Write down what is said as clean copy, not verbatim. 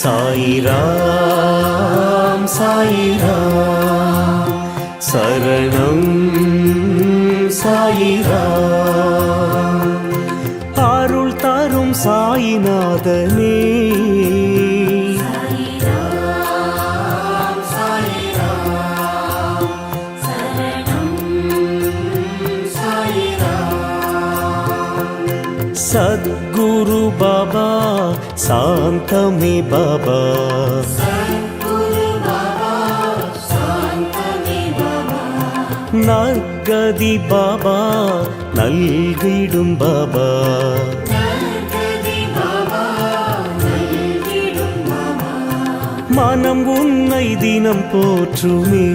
சாயிராம் சாயிராம் சரணம் சாயிராம் அருள் தரும் சாயிநாதனே सद्गुरु बाबा शांतमे बाबा नर्गदि बाबा नल्गिडुम बाबा मनम उन्नै दिनम पोற்றுமே